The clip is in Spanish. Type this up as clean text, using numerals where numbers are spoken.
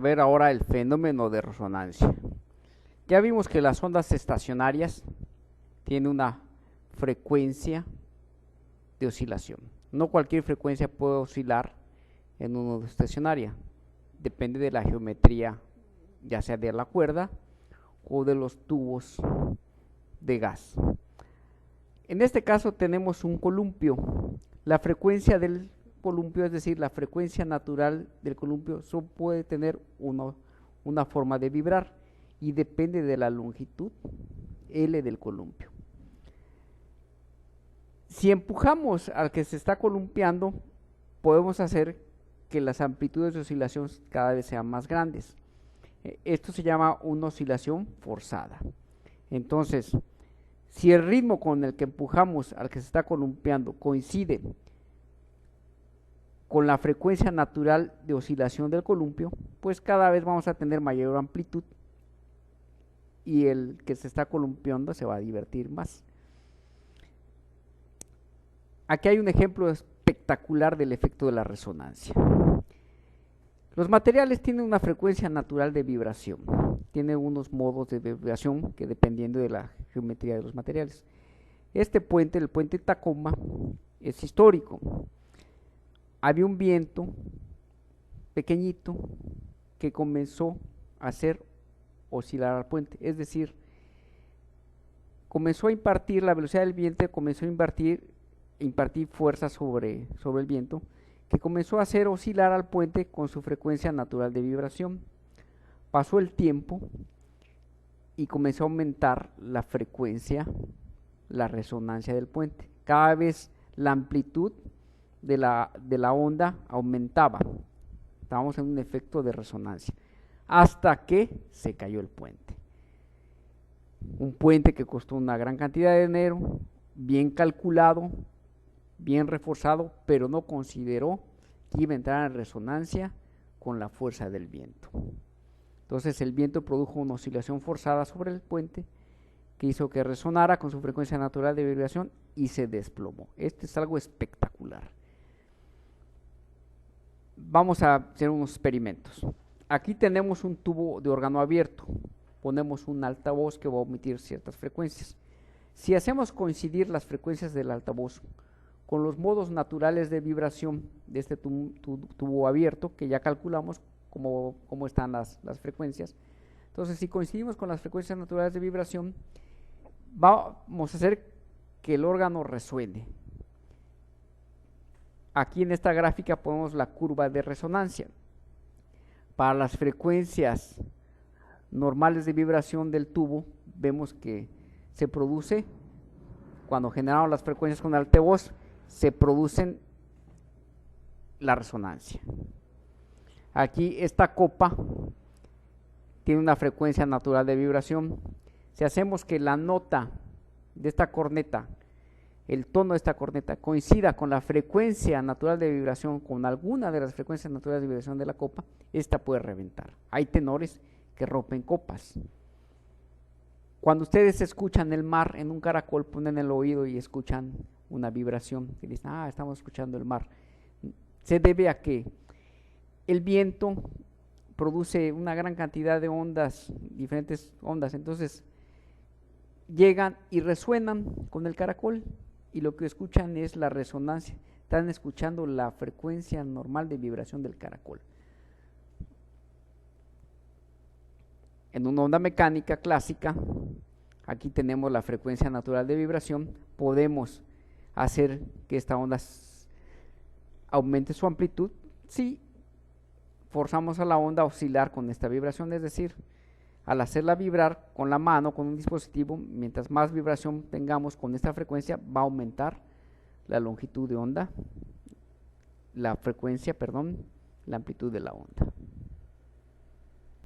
a ver ahora el fenómeno de resonancia. Ya vimos que las ondas estacionarias tienen una frecuencia de oscilación. No cualquier frecuencia puede oscilar en una onda estacionaria. Depende de la geometría, ya sea de la cuerda o de los tubos de gas. En este caso tenemos un columpio. La frecuencia del columpio, es decir, la frecuencia natural del columpio, solo puede tener una forma de vibrar y depende de la longitud L del columpio. Si empujamos al que se está columpiando, podemos hacer que las amplitudes de oscilación cada vez sean más grandes. Esto se llama una oscilación forzada. Entonces, si el ritmo con el que empujamos al que se está columpiando coincide con la frecuencia natural de oscilación del columpio, pues cada vez vamos a tener mayor amplitud y el que se está columpiando se va a divertir más. Aquí hay un ejemplo espectacular del efecto de la resonancia. Los materiales tienen una frecuencia natural de vibración, tienen unos modos de vibración que dependiendo de la geometría de los materiales. Este puente, el puente Tacoma, es histórico. Había un viento pequeñito que comenzó a hacer oscilar al puente, es decir, comenzó a impartir la velocidad del viento, comenzó a impartir fuerza sobre el viento, que comenzó a hacer oscilar al puente con su frecuencia natural de vibración. Pasó el tiempo y comenzó a aumentar la frecuencia, la resonancia del puente. Cada vez la amplitud de la onda aumentaba. Estábamos en un efecto de resonancia, hasta que se cayó el puente. Un puente que costó una gran cantidad de dinero, bien calculado, bien reforzado, pero no consideró que iba a entrar en resonancia con la fuerza del viento. Entonces el viento produjo una oscilación forzada sobre el puente que hizo que resonara con su frecuencia natural de vibración y se desplomó. Este es algo espectacular. Vamos a hacer unos experimentos. Aquí tenemos un tubo de órgano abierto. Ponemos un altavoz que va a emitir ciertas frecuencias. Si hacemos coincidir las frecuencias del altavoz con los modos naturales de vibración de este tubo abierto, que ya calculamos cómo están las frecuencias. Entonces, si coincidimos con las frecuencias naturales de vibración, vamos a hacer que el órgano resuene. Aquí en esta gráfica ponemos la curva de resonancia. Para las frecuencias normales de vibración del tubo, vemos que se produce, cuando generamos las frecuencias con el altavoz, se producen la resonancia. Aquí esta copa tiene una frecuencia natural de vibración. Si hacemos que la nota de esta corneta, el tono de esta corneta, coincida con la frecuencia natural de vibración, con alguna de las frecuencias naturales de vibración de la copa, esta puede reventar. Hay tenores que rompen copas. Cuando ustedes escuchan el mar en un caracol, ponen el oído y escuchan una vibración y dicen, estamos escuchando el mar. Se debe a que el viento produce una gran cantidad de ondas, diferentes ondas, entonces llegan y resuenan con el caracol y lo que escuchan es la resonancia, están escuchando la frecuencia normal de vibración del caracol. En una onda mecánica clásica, aquí tenemos la frecuencia natural de vibración, podemos hacer que esta onda aumente su amplitud si forzamos a la onda a oscilar con esta vibración, es decir, al hacerla vibrar con la mano, con un dispositivo, mientras más vibración tengamos con esta frecuencia, va a aumentar la longitud de onda, la amplitud de la onda.